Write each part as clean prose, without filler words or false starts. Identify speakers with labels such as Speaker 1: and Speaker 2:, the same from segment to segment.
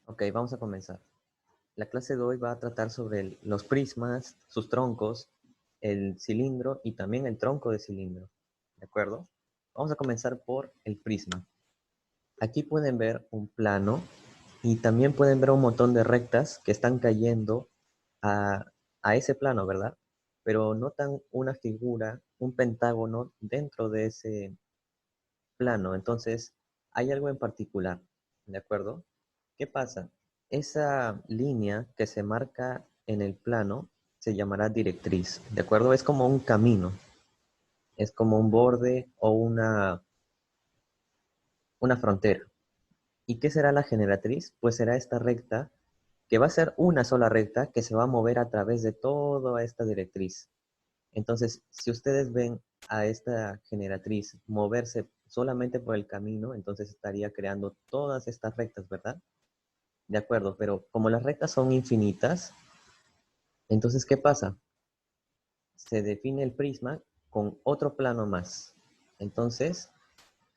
Speaker 1: Ok, vamos a comenzar. La clase de hoy va a tratar sobre los prismas, sus troncos, el cilindro y también el tronco de cilindro. ¿De acuerdo? Vamos a comenzar por el prisma. Aquí pueden ver un plano y también pueden ver un montón de rectas que están cayendo a, a ese plano, ¿verdad? Pero notan una figura, un pentágono dentro de ese plano. Entonces, hay algo en particular, ¿de acuerdo? ¿Qué pasa? Esa línea que se marca en el plano se llamará directriz, ¿de acuerdo? Es como un camino, es como un borde o una frontera. ¿Y qué será la generatriz? Pues será esta recta que va a ser una sola recta que se va a mover a través de toda esta directriz. Entonces, si ustedes ven a esta generatriz moverse solamente por el camino, entonces estaría creando todas estas rectas, ¿verdad? De acuerdo, pero como las rectas son infinitas, entonces, ¿qué pasa? Se define el prisma con otro plano más. Entonces,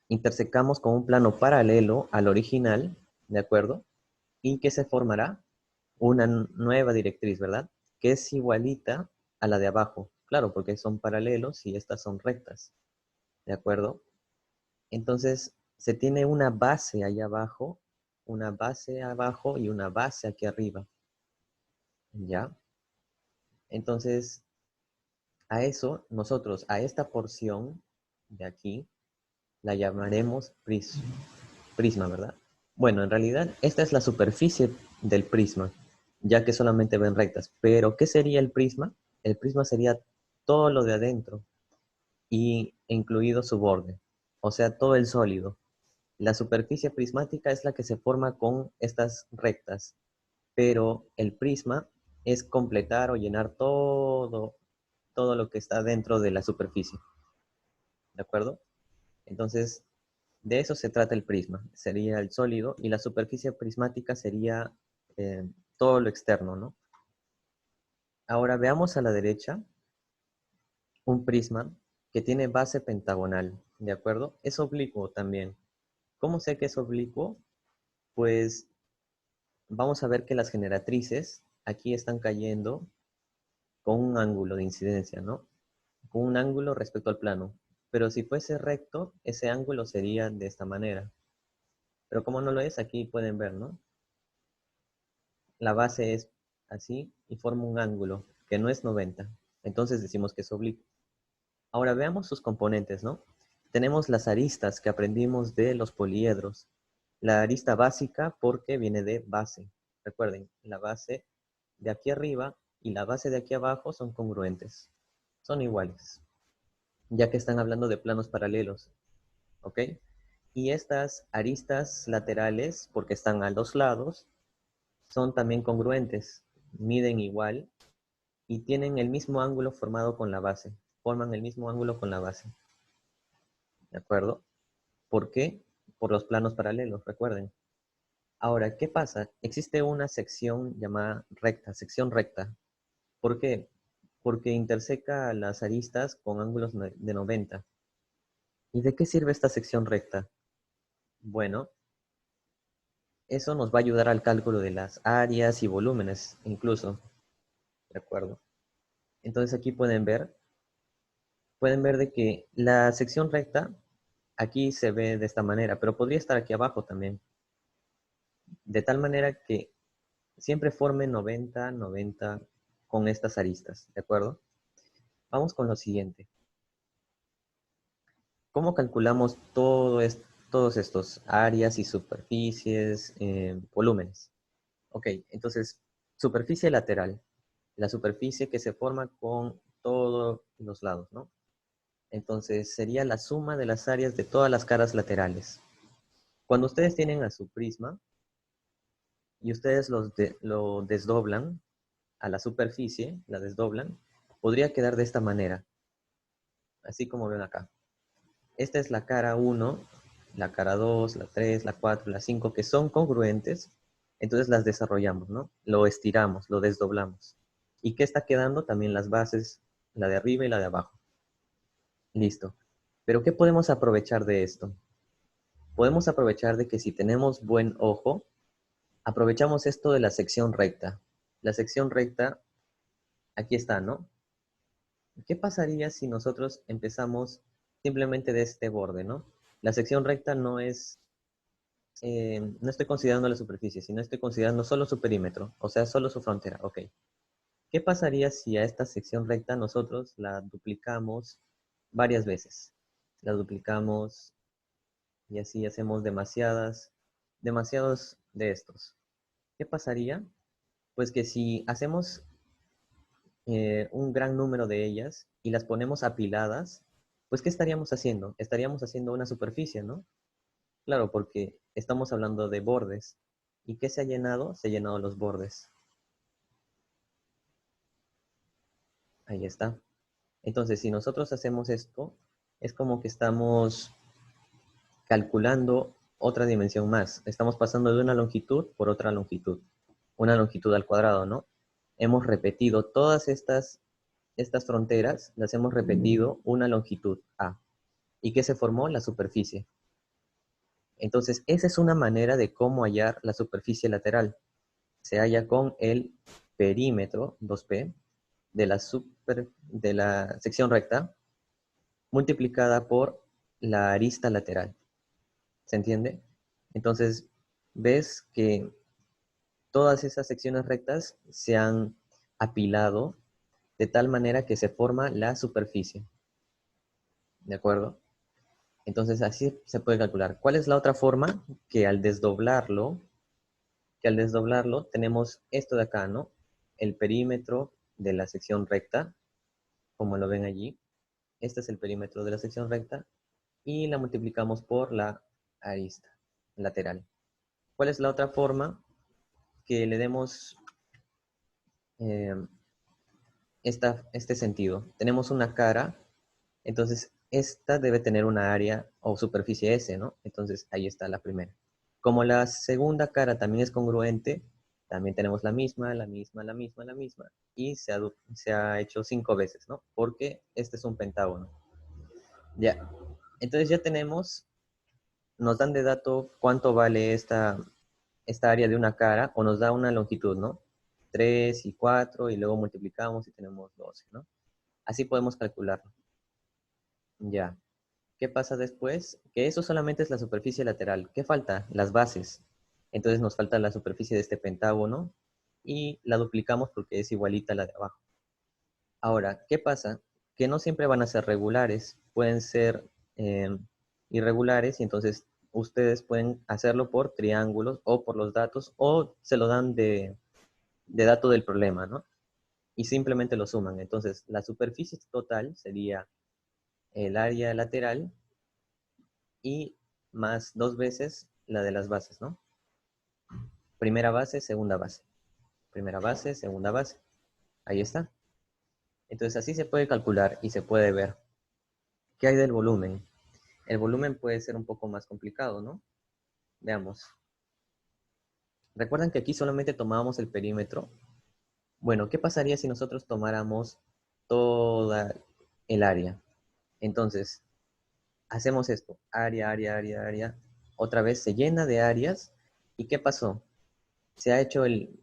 Speaker 1: intersecamos con un plano paralelo al original, ¿de acuerdo? Y que se formará una nueva directriz, ¿verdad? Que es igualita a la de abajo. Claro, porque son paralelos y estas son rectas, ¿de acuerdo? Entonces, se tiene una base allá abajo, una base abajo y una base aquí arriba, ¿ya? Entonces, a eso, nosotros, a esta porción de aquí, la llamaremos prisma, ¿verdad? Bueno, en realidad, esta es la superficie del prisma, ya que solamente ven rectas. Pero, ¿qué sería el prisma? El prisma sería todo lo de adentro, y incluido su borde, o sea, todo el sólido. La superficie prismática es la que se forma con estas rectas, pero el prisma es completar o llenar todo lo que está dentro de la superficie, ¿de acuerdo? Entonces, de eso se trata el prisma, sería el sólido, y la superficie prismática sería todo lo externo, ¿no? Ahora veamos a la derecha un prisma que tiene base pentagonal, ¿de acuerdo? Es oblicuo también. ¿Cómo sé que es oblicuo? Pues vamos a ver que las generatrices aquí están cayendo con un ángulo de incidencia, ¿no? Con un ángulo respecto al plano. Pero si fuese recto, ese ángulo sería de esta manera. Pero como no lo es, aquí pueden ver, ¿no? La base es así y forma un ángulo que no es 90. Entonces decimos que es oblicuo. Ahora veamos sus componentes, ¿no? Tenemos las aristas que aprendimos de los poliedros. La arista básica porque viene de base. Recuerden, la base de aquí arriba y la base de aquí abajo son congruentes. Son iguales, ya que están hablando de planos paralelos, ¿ok? Y estas aristas laterales, porque están a los lados, son también congruentes, miden igual y tienen el mismo ángulo formado con la base. Forman el mismo ángulo con la base, ¿de acuerdo? ¿Por qué? Por los planos paralelos, recuerden. Ahora, ¿qué pasa? Existe una sección llamada recta, sección recta. ¿Por qué? Porque interseca las aristas con ángulos de 90. ¿Y de qué sirve esta sección recta? Bueno, eso nos va a ayudar al cálculo de las áreas y volúmenes, incluso, ¿de acuerdo? Entonces aquí pueden ver de que la sección recta aquí se ve de esta manera, pero podría estar aquí abajo también, de tal manera que siempre forme 90, 90 con estas aristas, ¿de acuerdo? Vamos con lo siguiente. ¿Cómo calculamos todos estos áreas y superficies, volúmenes? Ok, entonces, superficie lateral, la superficie que se forma con todos los lados, ¿no? Entonces, sería la suma de las áreas de todas las caras laterales. Cuando ustedes tienen a su prisma y ustedes lo desdoblan a la superficie, la desdoblan, podría quedar de esta manera, así como ven acá. Esta es la cara 1, la cara 2, la 3, la 4, la 5, que son congruentes. Entonces las desarrollamos, ¿no? Lo estiramos, lo desdoblamos. ¿Y qué está quedando? También las bases, la de arriba y la de abajo. Listo. Pero ¿qué podemos aprovechar de esto? Podemos aprovechar de que si tenemos buen ojo, aprovechamos esto de la sección recta. La sección recta, aquí está, ¿no? ¿Qué pasaría si nosotros empezamos simplemente de este borde, ¿no? La sección recta no es, no estoy considerando la superficie, sino estoy considerando solo su perímetro, o sea, solo su frontera, ok. ¿Qué pasaría si a esta sección recta nosotros la duplicamos varias veces? La duplicamos y así hacemos demasiados de estos. ¿Qué pasaría? Pues que si hacemos un gran número de ellas y las ponemos apiladas, pues ¿qué estaríamos haciendo? Estaríamos haciendo una superficie, ¿no? Claro, porque estamos hablando de bordes. ¿Y qué se ha llenado? Se han llenado los bordes. Ahí está. Entonces, si nosotros hacemos esto, es como que estamos calculando otra dimensión más. Estamos pasando de una longitud por otra longitud. Una longitud al cuadrado, ¿no? Hemos repetido todas estas fronteras, las hemos repetido una longitud A. ¿Y qué se formó? La superficie. Entonces, esa es una manera de cómo hallar la superficie lateral. Se halla con el perímetro, 2P, de la sección recta, multiplicada por la arista lateral. ¿Se entiende? Entonces, ves que todas esas secciones rectas se han apilado de tal manera que se forma la superficie. ¿De acuerdo? Entonces, así se puede calcular. ¿Cuál es la otra forma? Que al desdoblarlo tenemos esto de acá, ¿no? El perímetro de la sección recta, como lo ven allí. Este es el perímetro de la sección recta y la multiplicamos por la arista lateral. ¿Cuál es la otra forma? Que le demos eh, este sentido. Tenemos una cara, entonces esta debe tener una área o superficie S, ¿no? Entonces ahí está la primera. Como la segunda cara también es congruente, también tenemos la misma, la misma, la misma, la misma. Y se ha hecho 5 veces, ¿no? Porque este es un pentágono. Ya. Entonces ya tenemos, nos dan de dato cuánto vale esta área de una cara, o nos da una longitud, ¿no? 3 y 4, y luego multiplicamos y tenemos 12, ¿no? Así podemos calcularlo. Ya. ¿Qué pasa después? Que eso solamente es la superficie lateral. ¿Qué falta? Las bases. Entonces nos falta la superficie de este pentágono y la duplicamos porque es igualita a la de abajo. Ahora, ¿qué pasa? Que no siempre van a ser regulares, pueden ser irregulares, y entonces ustedes pueden hacerlo por triángulos o por los datos, o se lo dan de dato del problema, ¿no? Y simplemente lo suman. Entonces, la superficie total sería el área lateral y más 2 veces la de las bases, ¿no? Primera base, segunda base. Primera base, segunda base. Ahí está. Entonces así se puede calcular y se puede ver. ¿Qué hay del volumen? El volumen puede ser un poco más complicado, ¿no? Veamos. ¿Recuerdan que aquí solamente tomábamos el perímetro? Bueno, ¿qué pasaría si nosotros tomáramos toda el área? Entonces, hacemos esto. Área, área, área, área. Otra vez se llena de áreas. ¿Y qué pasó? Se ha hecho el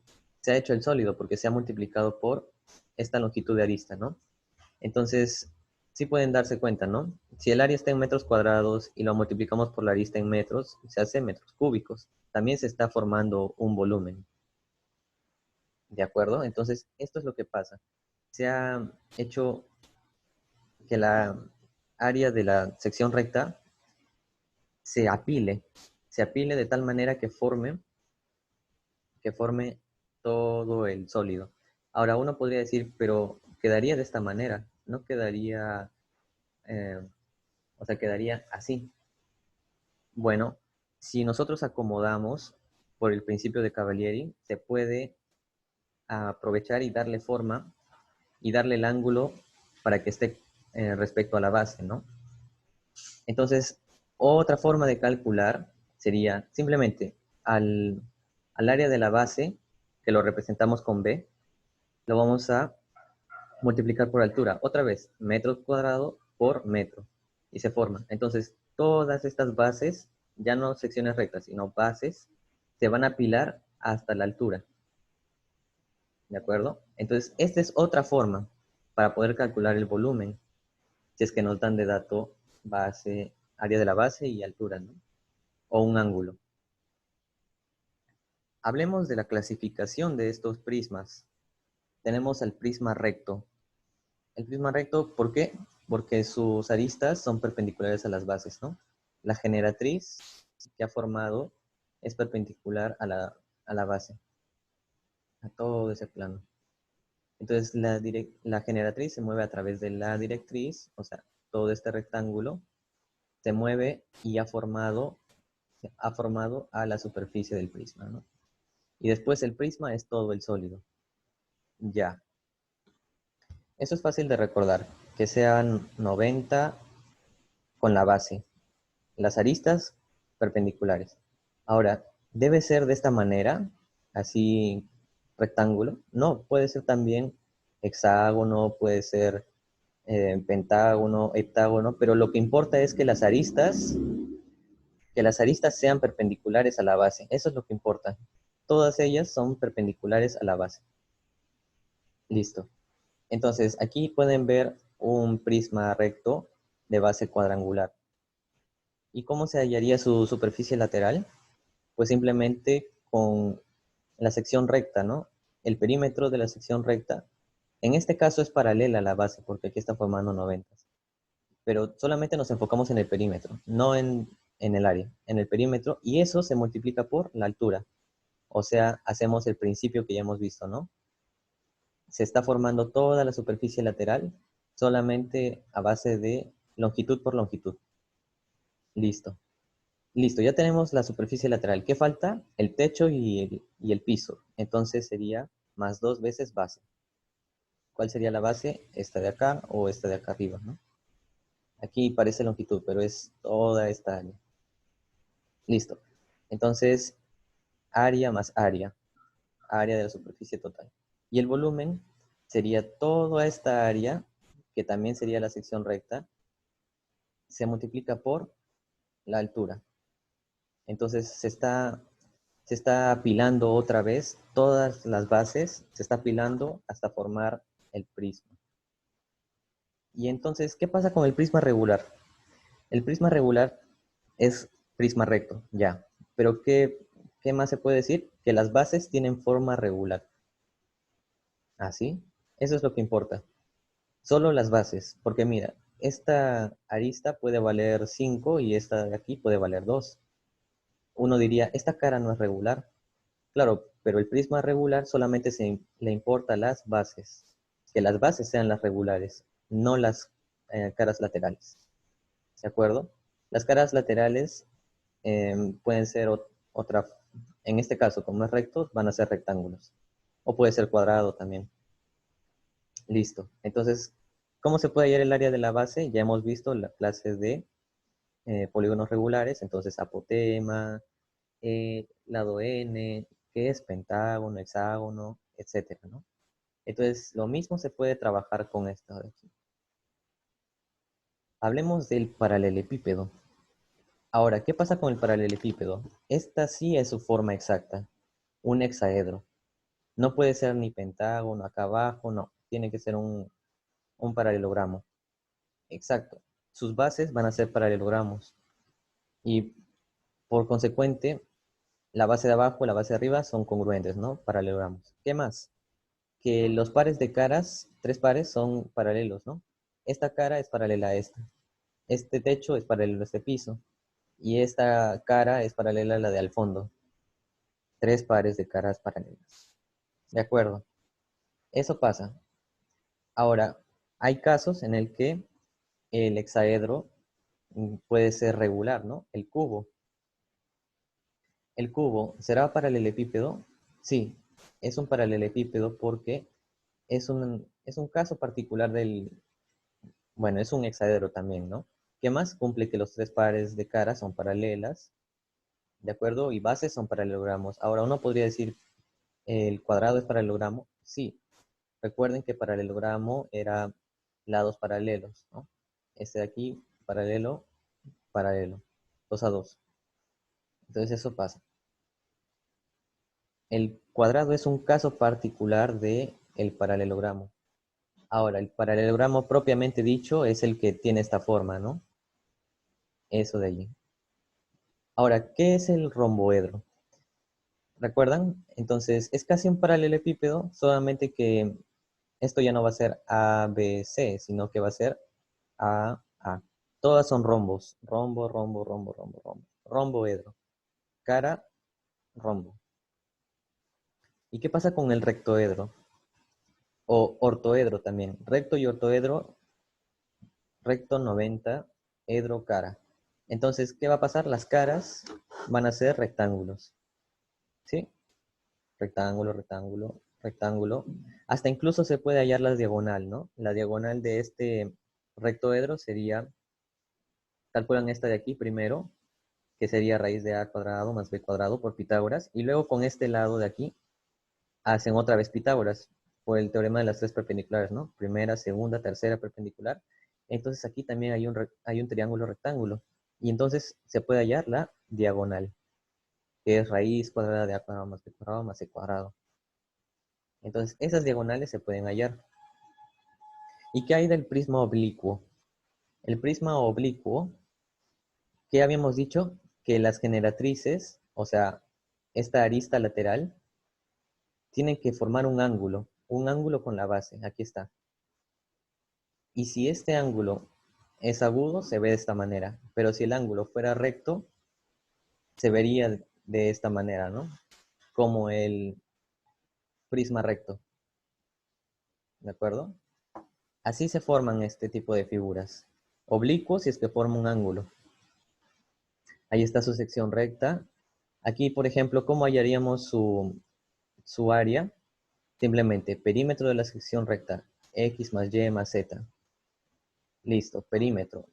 Speaker 1: sólido porque se ha multiplicado por esta longitud de arista, ¿no? Entonces, sí pueden darse cuenta, ¿no? Si el área está en metros cuadrados y lo multiplicamos por la arista en metros, se hace metros cúbicos. También se está formando un volumen, ¿de acuerdo? Entonces, esto es lo que pasa. Se ha hecho que la área de la sección recta se apile, se apile de tal manera que forme todo el sólido. Ahora, uno podría decir, pero quedaría de esta manera, no quedaría, eh, o sea, quedaría así. Bueno, si nosotros acomodamos por el principio de Cavalieri, se puede aprovechar y darle forma y darle el ángulo para que esté respecto a la base, ¿no? Entonces, otra forma de calcular sería simplemente al área de la base, que lo representamos con B, lo vamos a multiplicar por altura. Otra vez, metro cuadrado por metro. Y se forma. Entonces, todas estas bases, ya no secciones rectas, sino bases, se van a apilar hasta la altura. ¿De acuerdo? Entonces, esta es otra forma para poder calcular el volumen, si es que nos dan de dato base, área de la base y altura, ¿no? O un ángulo. Hablemos de la clasificación de estos prismas. Tenemos el prisma recto. El prisma recto, ¿por qué? Porque sus aristas son perpendiculares a las bases, ¿no? La generatriz que ha formado es perpendicular a la base, a todo ese plano. Entonces, la generatriz se mueve a través de la directriz, o sea, todo este rectángulo se mueve y ha formado a la superficie del prisma, ¿no? Y después el prisma es todo el sólido. Ya. Eso es fácil de recordar, que sean 90 con la base, las aristas perpendiculares. Ahora, ¿debe ser de esta manera, así rectángulo? No, puede ser también hexágono, puede ser pentágono, heptágono, pero lo que importa es que las aristas sean perpendiculares a la base. Eso es lo que importa. Todas ellas son perpendiculares a la base. Listo. Entonces, aquí pueden ver un prisma recto de base cuadrangular. ¿Y cómo se hallaría su superficie lateral? Pues simplemente con la sección recta, ¿no? El perímetro de la sección recta, en este caso es paralela a la base, porque aquí está formando 90. Pero solamente nos enfocamos en el perímetro, no en el área, en el perímetro, y eso se multiplica por la altura. O sea, hacemos el principio que ya hemos visto, ¿no? Se está formando toda la superficie lateral solamente a base de longitud por longitud. Listo. Listo, ya tenemos la superficie lateral. ¿Qué falta? El techo y el piso. Entonces sería más 2 veces base. ¿Cuál sería la base? Esta de acá o esta de acá arriba, ¿no? Aquí parece longitud, pero es toda esta área. Listo. Entonces, área más área de la superficie total. Y el volumen sería toda esta área, que también sería la sección recta, se multiplica por la altura. Entonces se está apilando otra vez todas las bases, se está apilando hasta formar el prisma. Y entonces, ¿qué pasa con el prisma regular? El prisma regular es prisma recto, ya. Pero ¿qué más se puede decir? Que las bases tienen forma regular. ¿Así? Eso es lo que importa. Solo las bases, porque mira, esta arista puede valer 5 y esta de aquí puede valer 2. Uno diría, esta cara no es regular. Claro, pero el prisma regular solamente le importa las bases. Que las bases sean las regulares, no las caras laterales. ¿De acuerdo? Las caras laterales pueden ser otra, en este caso, como es recto, van a ser rectángulos. O puede ser cuadrado también. Listo. Entonces, ¿cómo se puede hallar el área de la base? Ya hemos visto la clase de polígonos regulares, entonces apotema, lado n, que es pentágono, hexágono, etcétera, ¿no? Entonces, lo mismo se puede trabajar con esto de aquí. Hablemos del paralelepípedo. Ahora, ¿qué pasa con el paralelepípedo? Esta sí es su forma exacta, un hexaedro. No puede ser ni pentágono acá abajo, no. Tiene que ser un paralelogramo. Exacto. Sus bases van a ser paralelogramos. Y por consecuente, la base de abajo y la base de arriba son congruentes, ¿no? Paralelogramos. ¿Qué más? Que los pares de caras, 3 pares, son paralelos, ¿no? Esta cara es paralela a esta. Este techo es paralelo a este piso. Y esta cara es paralela a la de al fondo. 3 pares de caras paralelas. ¿De acuerdo? Eso pasa. Ahora, hay casos en el que el hexaedro puede ser regular, ¿no? El cubo. ¿El cubo será paralelepípedo? Sí, es un paralelepípedo porque es un caso particular bueno, es un hexaedro también, ¿no? ¿Qué más? Cumple que los 3 pares de caras son paralelas, ¿de acuerdo? Y bases son paralelogramos. Ahora, uno podría decir, ¿el cuadrado es paralelogramo? Sí. Recuerden que paralelogramo era lados paralelos, ¿no? Este de aquí, paralelo, paralelo. 2 a 2. Entonces eso pasa. el cuadrado es un caso particular de el paralelogramo. Ahora, el paralelogramo propiamente dicho es el que tiene esta forma, ¿no? Eso de allí. Ahora, ¿qué es el romboedro? ¿Recuerdan? Entonces, es casi un paralelepípedo, solamente que esto ya no va a ser A, B, C, sino que va a ser A, A. Todas son rombos. Rombo, rombo, rombo, rombo, rombo. Romboedro. Cara, rombo. ¿Y qué pasa con el rectoedro? O ortoedro también. Recto y ortoedro, recto 90, edro cara. Entonces, ¿qué va a pasar? Las caras van a ser rectángulos. ¿Sí? Rectángulo, rectángulo, rectángulo. Hasta incluso se puede hallar la diagonal, ¿no? La diagonal de este rectoedro sería, calculan esta de aquí primero, que sería raíz de a cuadrado más b cuadrado por Pitágoras, y luego con este lado de aquí hacen otra vez Pitágoras, por el teorema de las tres perpendiculares, ¿no? Primera, segunda, tercera perpendicular. Entonces aquí también hay un triángulo rectángulo, y entonces se puede hallar la diagonal, que es raíz cuadrada de a cuadrado más b cuadrado más c cuadrado. Entonces esas diagonales se pueden hallar. ¿Y qué hay del prisma oblicuo? El prisma oblicuo, ¿qué habíamos dicho? Que las generatrices, o sea, esta arista lateral, tienen que formar un ángulo con la base, aquí está. Y si este ángulo es agudo, se ve de esta manera, pero si el ángulo fuera recto, se vería de esta manera, ¿no? Como el prisma recto, ¿de acuerdo? Así se forman este tipo de figuras. Oblicuo si es que forma un ángulo. Ahí está su sección recta. Aquí, por ejemplo, ¿cómo hallaríamos su área? Simplemente perímetro de la sección recta, x más y más z. Listo, perímetro.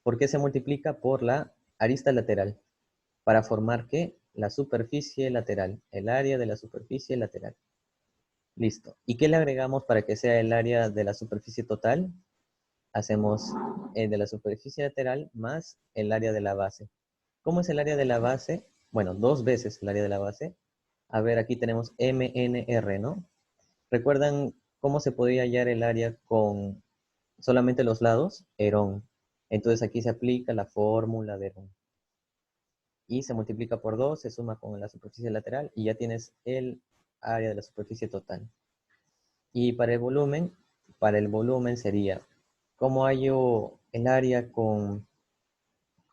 Speaker 1: ¿Por qué se multiplica? Por la arista lateral. ¿Para formar qué? La superficie lateral, el área de la superficie lateral. Listo. ¿Y qué le agregamos para que sea el área de la superficie total? Hacemos el de la superficie lateral más el área de la base. ¿Cómo es el área de la base? Bueno, dos veces el área de la base. A ver, aquí tenemos MNR, ¿no? ¿Recuerdan cómo se podía hallar el área con solamente los lados? Herón. Entonces aquí se aplica la fórmula de Herón. Y se multiplica por 2, se suma con la superficie lateral y ya tienes el área de la superficie total. Y para el volumen sería, ¿cómo hallo el área con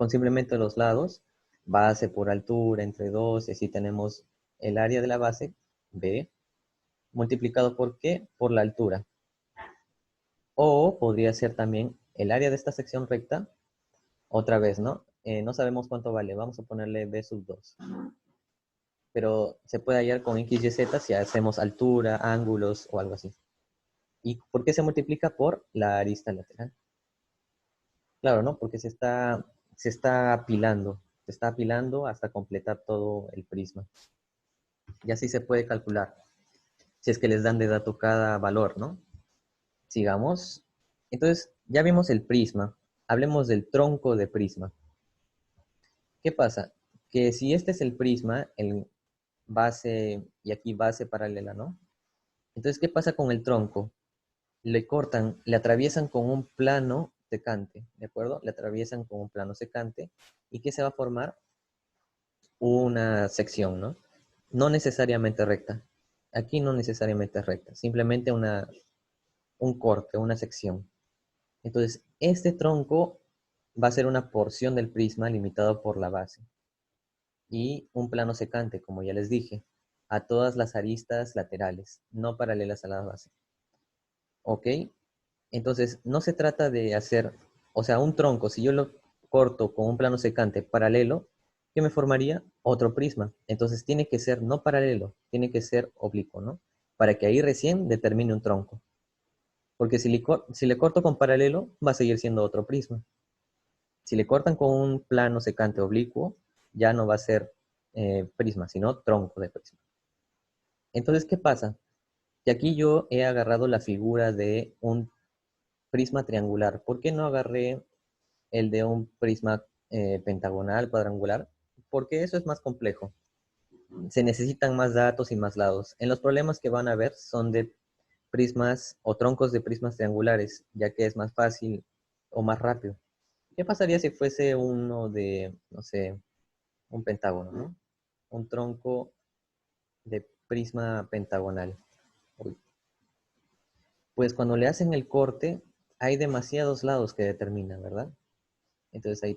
Speaker 1: simplemente los lados? Base por altura entre 2, y así tenemos el área de la base, B, multiplicado por ¿qué? Por la altura. O podría ser también el área de esta sección recta, otra vez, ¿no? No sabemos cuánto vale, vamos a ponerle B sub 2. Pero se puede hallar con X, Y, Z si hacemos altura, ángulos o algo así. ¿Y por qué se multiplica? Por la arista lateral. Claro, ¿no? Porque se está apilando hasta completar todo el prisma. Y así se puede calcular, si es que les dan de dato cada valor, ¿no? Sigamos. Entonces, ya vimos el prisma. Hablemos del tronco de prisma. ¿Qué pasa? Que si este es el prisma, el base, y aquí base paralela, ¿no? Entonces, ¿qué pasa con el tronco? Le cortan, le atraviesan con un plano secante, ¿de acuerdo? Le atraviesan con un plano secante. ¿Y qué se va a formar? Una sección, ¿no? No necesariamente recta. Aquí no necesariamente recta, simplemente un corte, una sección. Entonces, este tronco va a ser una porción del prisma limitado por la base. Y un plano secante, como ya les dije, a todas las aristas laterales, no paralelas a la base. ¿Ok? Entonces, no se trata de hacer, o sea, un tronco, si yo lo corto con un plano secante paralelo, ¿qué me formaría? Otro prisma. Entonces, tiene que ser no paralelo, tiene que ser oblicuo, ¿no? Para que ahí recién determine un tronco. Porque si le corto con paralelo, va a seguir siendo otro prisma. Si le cortan con un plano secante oblicuo, ya no va a ser prisma, sino tronco de prisma. Entonces, ¿qué pasa? Que aquí yo he agarrado la figura de un prisma triangular. ¿Por qué no agarré el de un prisma pentagonal, cuadrangular? Porque eso es más complejo. se necesitan más datos y más lados. En los problemas que van a ver son de prismas o troncos de prismas triangulares, ya que es más fácil o más rápido. ¿Qué pasaría si fuese uno de, no sé, un pentágono, ¿no? Un tronco de prisma pentagonal. Uy. Pues cuando le hacen el corte, hay demasiados lados que determinan, ¿verdad? Entonces ahí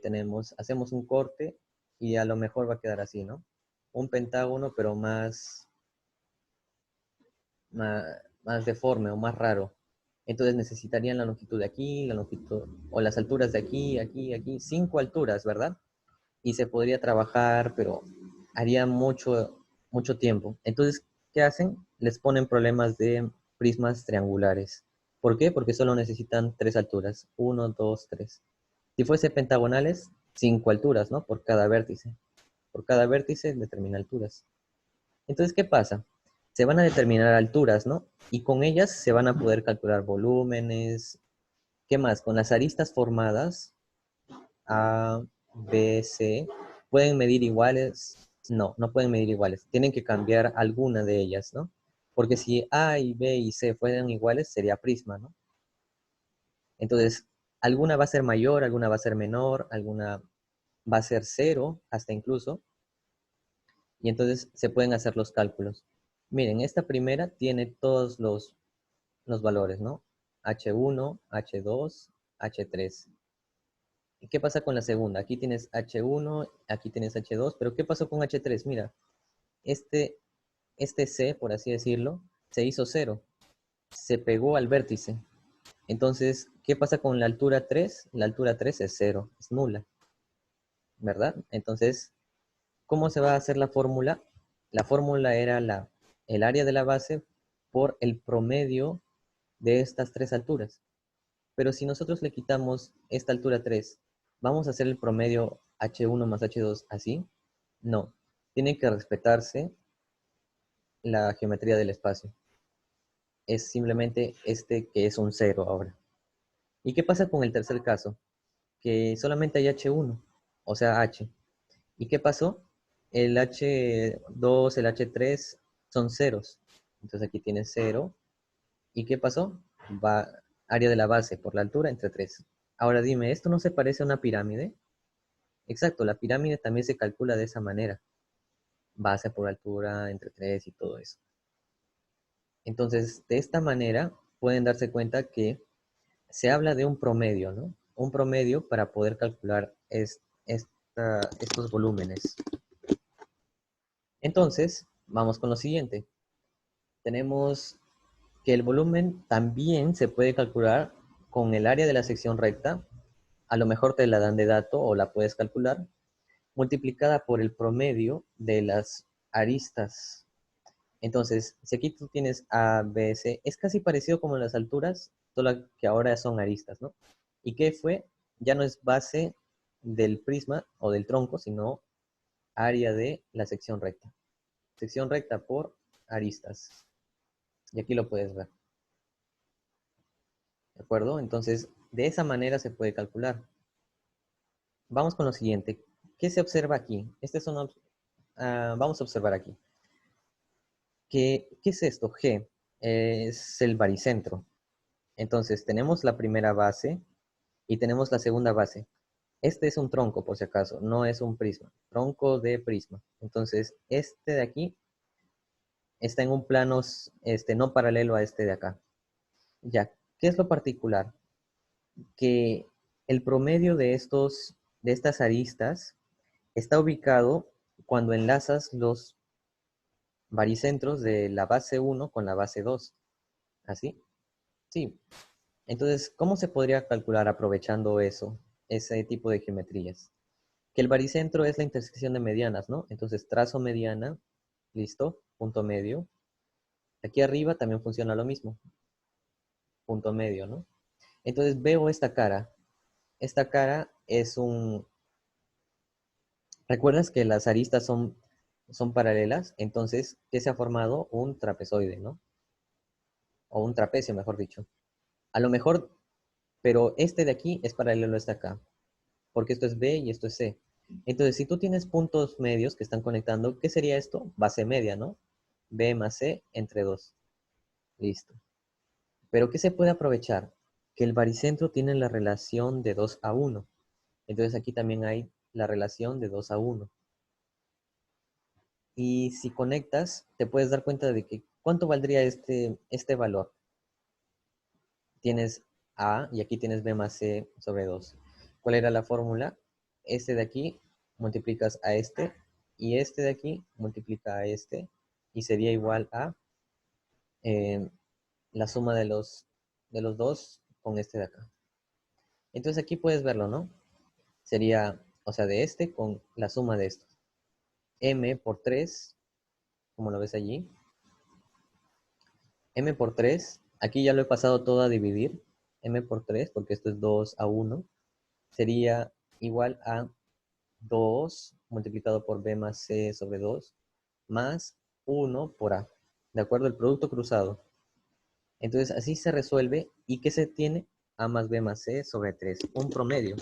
Speaker 1: hacemos un corte y a lo mejor va a quedar así, ¿no? Un pentágono, pero más, más deforme o más raro. Entonces necesitarían la longitud de aquí, la longitud, o las alturas de aquí, aquí, aquí, 5 alturas, ¿verdad? Y se podría trabajar, pero haría mucho tiempo. Entonces, ¿qué hacen? Les ponen problemas de prismas triangulares. ¿Por qué? Porque solo necesitan 3 alturas. Uno, dos, tres. Si fuese pentagonales, 5 alturas, ¿no? Por cada vértice. Por cada vértice determina alturas. Entonces, ¿qué pasa? Se van a determinar alturas, ¿no? Y con ellas se van a poder calcular volúmenes. ¿Qué más? Con las aristas formadas, A, B, C, ¿pueden medir iguales? No, no pueden medir iguales. Tienen que cambiar alguna de ellas, ¿no? Porque si A y B y C fueran iguales, sería prisma, ¿no? Entonces, alguna va a ser mayor, alguna va a ser menor, alguna va a ser cero, hasta incluso, y entonces se pueden hacer los cálculos. Miren, esta primera tiene todos los valores, ¿no? H1, H2, H3. ¿Y qué pasa con la segunda? Aquí tienes H1, aquí tienes H2, pero ¿qué pasó con H3? Mira, este, este C, por así decirlo, se hizo cero, se pegó al vértice. Entonces, ¿qué pasa con la altura 3? La altura 3 es cero, es nula, ¿verdad? Entonces, ¿cómo se va a hacer la fórmula? La fórmula era el área de la base por el promedio de estas 3 alturas. Pero si nosotros le quitamos esta altura 3, ¿vamos a hacer el promedio H1 más H2 así? No. Tiene que respetarse la geometría del espacio. Es simplemente este que es un cero ahora. ¿Y qué pasa con el tercer caso? Que solamente hay H1, o sea, H. ¿Y qué pasó? El H2, el H3 son ceros. Entonces aquí tienes cero. ¿Y qué pasó? Va área de la base por la altura entre 3. Ahora dime, ¿esto no se parece a una pirámide? Exacto, la pirámide también se calcula de esa manera. Base por altura entre 3 y todo eso. Entonces, de esta manera pueden darse cuenta que se habla de un promedio, ¿no? Un promedio para poder calcular estos volúmenes. Entonces, vamos con lo siguiente. Tenemos que el volumen también se puede calcular con el área de la sección recta. A lo mejor te la dan de dato o la puedes calcular, multiplicada por el promedio de las aristas. Entonces, si aquí tú tienes A, B, C, es casi parecido como en las alturas, solo que ahora son aristas, ¿no? ¿Y qué fue? Ya no es base del prisma o del tronco, sino área de la sección recta. Sección recta por aristas. Y aquí lo puedes ver. ¿De acuerdo? Entonces, de esa manera se puede calcular. Vamos con lo siguiente. ¿Qué se observa aquí? Vamos a observar aquí. ¿Qué es esto? G. Es el baricentro. Entonces, tenemos la primera base y tenemos la segunda base. Este es un tronco, por si acaso, no es un prisma. Tronco de prisma. Entonces, este de aquí está en un plano no paralelo a este de acá. Ya, ¿qué es lo particular? Que el promedio de estas aristas está ubicado cuando enlazas los baricentros de la base 1 con la base 2. ¿Así? Sí. Entonces, ¿cómo se podría calcular aprovechando eso, ese tipo de geometrías? Que el baricentro es la intersección de medianas, ¿no? Entonces, trazo mediana, listo, punto medio. Aquí arriba también funciona lo mismo, punto medio, ¿no? Entonces, veo esta cara. Esta cara es un... ¿Recuerdas que las aristas son paralelas? Entonces, ¿qué se ha formado? Un trapezoide, ¿no? O un trapecio, mejor dicho. A lo mejor, pero este de aquí es paralelo a este acá, porque esto es B y esto es C. Entonces, si tú tienes puntos medios que están conectando, ¿qué sería esto? Base media, ¿no? B más C entre 2. Listo. Pero ¿qué se puede aprovechar? Que el baricentro tiene la relación de 2 a 1. Entonces aquí también hay la relación de 2 a 1. Y si conectas, te puedes dar cuenta de que ¿cuánto valdría este valor? Tienes A y aquí tienes B más C sobre 2. ¿Cuál era la fórmula? Este de aquí multiplicas a este y este de aquí multiplica a este y sería igual a eh, la suma de los dos con este de acá. Entonces aquí puedes verlo, ¿no? Sería, o sea, de este con la suma de estos. M por 3, como lo ves allí. M por 3, aquí ya lo he pasado todo a dividir. M por 3, porque esto es 2 a 1, sería igual a 2 multiplicado por B más C sobre 2, más 1 por A. ¿De acuerdo? El producto cruzado. Entonces así se resuelve. ¿Y qué se tiene? A más B más C sobre 3. Un promedio.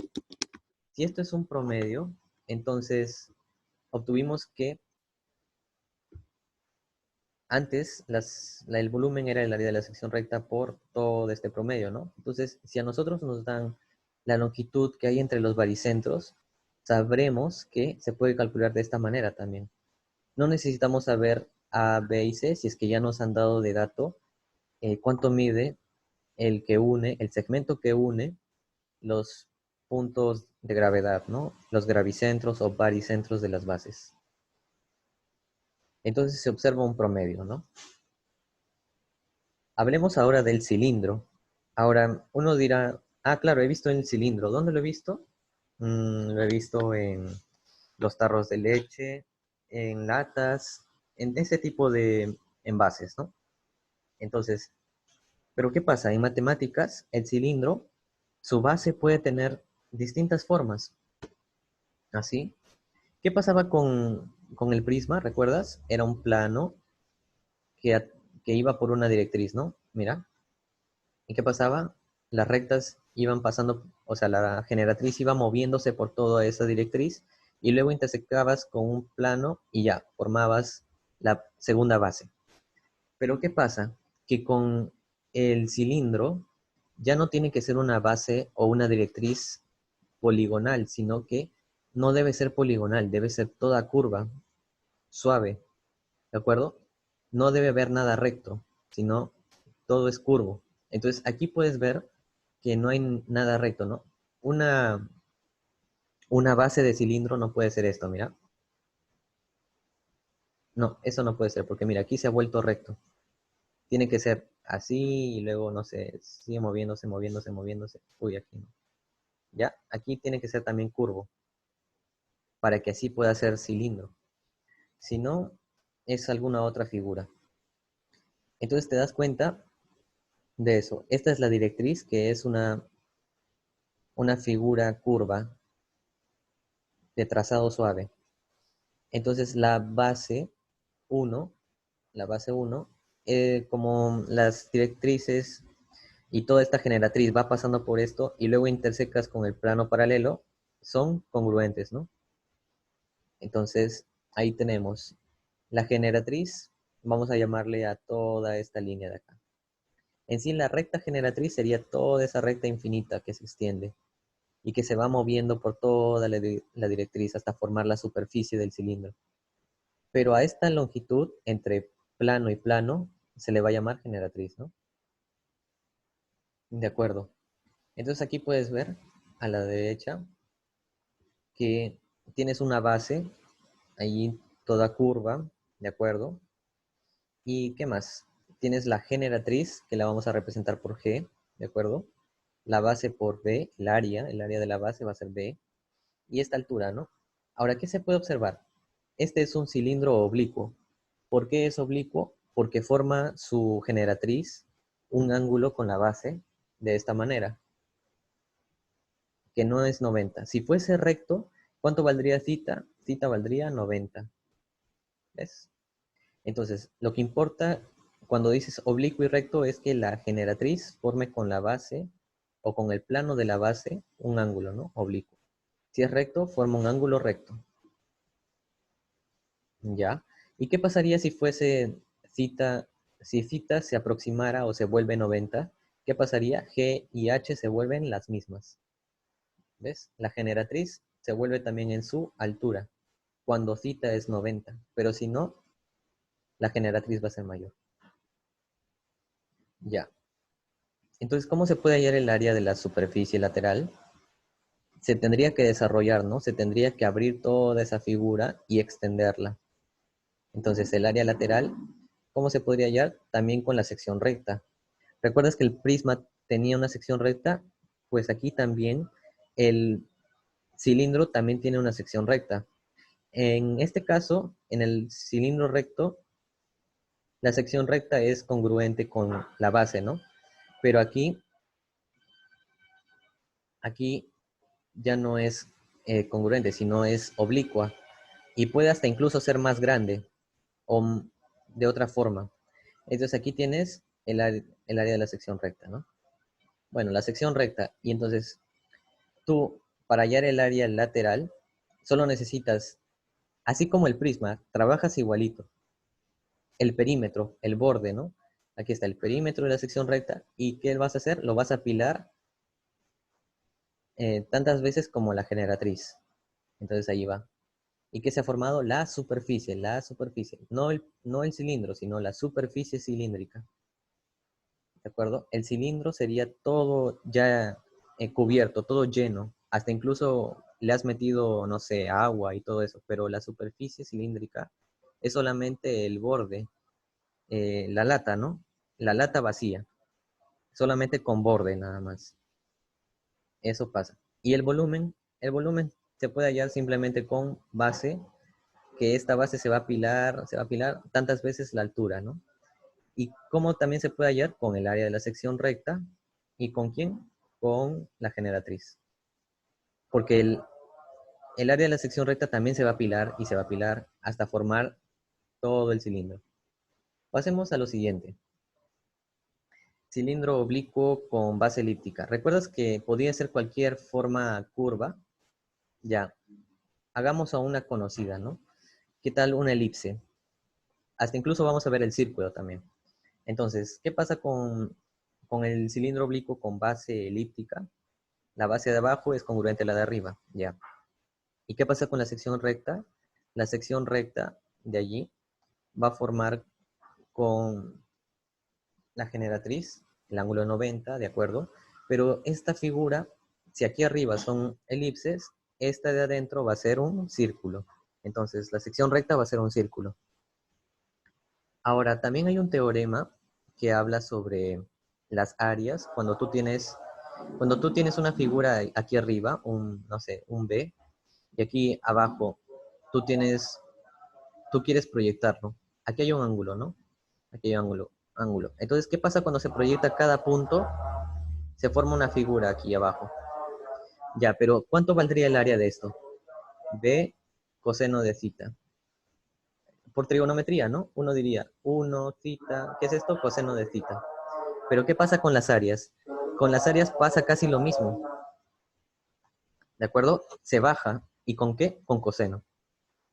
Speaker 1: Si esto es un promedio, entonces obtuvimos que antes el volumen era el área de la sección recta por todo este promedio, ¿no? Entonces, si a nosotros nos dan la longitud que hay entre los baricentros, sabremos que se puede calcular de esta manera también. No necesitamos saber A, B y C si es que ya nos han dado de dato cuánto mide el segmento que une los puntos de gravedad, ¿no? Los gravicentros o baricentros de las bases. Entonces se observa un promedio, ¿no? Hablemos ahora del cilindro. Ahora, uno dirá, ah, claro, he visto el cilindro. ¿Dónde lo he visto? Lo he visto en los tarros de leche, en latas, en ese tipo de envases, ¿no? Entonces, ¿pero qué pasa? En matemáticas, el cilindro, su base puede tener distintas formas. ¿Así? ¿Qué pasaba con el prisma? ¿Recuerdas? Era un plano que iba por una directriz, ¿no? Mira. ¿Y qué pasaba? Las rectas iban pasando, o sea, la generatriz iba moviéndose por toda esa directriz y luego intersectabas con un plano y ya, formabas la segunda base. Pero ¿qué pasa? Que con el cilindro ya no tiene que ser una base o una directriz poligonal, sino que no debe ser poligonal, debe ser toda curva, suave, ¿de acuerdo? No debe haber nada recto, sino todo es curvo. Entonces aquí puedes ver que no hay nada recto, ¿no? Una, una base de cilindro no puede ser esto, mira. No, eso no puede ser, porque mira, aquí se ha vuelto recto. Tiene que ser así y luego, no sé, sigue moviéndose, moviéndose, moviéndose. Uy, aquí no. Ya, aquí tiene que ser también curvo, para que así pueda ser cilindro. Si no, es alguna otra figura. Entonces te das cuenta de eso. Esta es la directriz, que es una figura curva de trazado suave. Entonces uno, la base 1, como las directrices y toda esta generatriz va pasando por esto y luego intersecas con el plano paralelo, son congruentes, ¿no? Entonces, ahí tenemos la generatriz, vamos a llamarle a toda esta línea de acá. En sí, la recta generatriz sería toda esa recta infinita que se extiende y que se va moviendo por toda la directriz hasta formar la superficie del cilindro. Pero a esta longitud entre plano y plano se le va a llamar generatriz, ¿no? De acuerdo. Entonces aquí puedes ver a la derecha que tienes una base ahí toda curva, ¿de acuerdo? ¿Y qué más? Tienes la generatriz que la vamos a representar por G, ¿de acuerdo? La base por B, el área de la base va a ser B. Y esta altura, ¿no? Ahora, ¿qué se puede observar? Este es un cilindro oblicuo. ¿Por qué es oblicuo? Porque forma su generatriz un ángulo con la base de esta manera, que no es 90. Si fuese recto, ¿cuánto valdría θ? Θ valdría 90. ¿Ves? Entonces, lo que importa cuando dices oblicuo y recto es que la generatriz forme con la base o con el plano de la base un ángulo, ¿no? Oblicuo. Si es recto, forma un ángulo recto. ¿Ya? ¿Y qué pasaría si fuese cita, si cita se aproximara o se vuelve 90? ¿Qué pasaría? G y H se vuelven las mismas. ¿Ves? La generatriz se vuelve también en su altura, cuando cita es 90. Pero si no, la generatriz va a ser mayor. Ya. Entonces, ¿cómo se puede hallar el área de la superficie lateral? Se tendría que desarrollar, ¿no? Se tendría que abrir toda esa figura y extenderla. Entonces, el área lateral, ¿cómo se podría hallar? También con la sección recta. ¿Recuerdas que el prisma tenía una sección recta? Pues aquí también el cilindro también tiene una sección recta. En este caso, en el cilindro recto, la sección recta es congruente con la base, ¿no? Pero aquí ya no es congruente, sino es oblicua y puede hasta incluso ser más grande o de otra forma. Entonces aquí tienes el área de la sección recta, ¿no? Bueno, la sección recta. Y entonces tú, para hallar el área lateral, solo necesitas, así como el prisma, trabajas igualito. El perímetro, el borde, ¿no? Aquí está el perímetro de la sección recta. ¿Y qué vas a hacer? Lo vas a apilar tantas veces como la generatriz. Entonces ahí va. ¿Y qué se ha formado? La superficie. No el cilindro, sino la superficie cilíndrica. ¿De acuerdo? El cilindro sería todo ya cubierto, todo lleno. Hasta incluso le has metido, no sé, agua y todo eso. Pero la superficie cilíndrica es solamente el borde, la lata, ¿no? La lata vacía. Solamente con borde nada más. Eso pasa. Y el volumen se puede hallar simplemente con base, que esta base se va a apilar tantas veces la altura, ¿no? Y cómo también se puede hallar con el área de la sección recta y con quién, con la generatriz. Porque el área de la sección recta también se va a apilar y se va a apilar hasta formar todo el cilindro. Pasemos a lo siguiente. Cilindro oblicuo con base elíptica. ¿Recuerdas que podía ser cualquier forma curva? Ya, hagamos a una conocida, ¿no? ¿Qué tal una elipse? Hasta incluso vamos a ver el círculo también. Entonces, ¿qué pasa con el cilindro oblicuo con base elíptica? La base de abajo es congruente a la de arriba, ya. ¿Y qué pasa con la sección recta? La sección recta de allí va a formar con la generatriz, el ángulo 90, ¿de acuerdo? Pero esta figura, si aquí arriba son elipses, esta de adentro va a ser un círculo. Entonces, la sección recta va a ser un círculo. Ahora, también hay un teorema que habla sobre las áreas. Cuando tú tienes una figura aquí arriba, no sé, un B, y aquí abajo tú quieres proyectarlo. Aquí hay un ángulo, ¿no? Aquí hay un ángulo. Entonces, ¿qué pasa cuando se proyecta cada punto? Se forma una figura aquí abajo. Ya, pero ¿cuánto valdría el área de esto? B coseno de θ. Por trigonometría, ¿no? Uno diría, 1 θ, ¿qué es esto? Coseno de θ. Pero ¿qué pasa con las áreas? Con las áreas pasa casi lo mismo, ¿de acuerdo? Se baja. ¿Y con qué? Con coseno.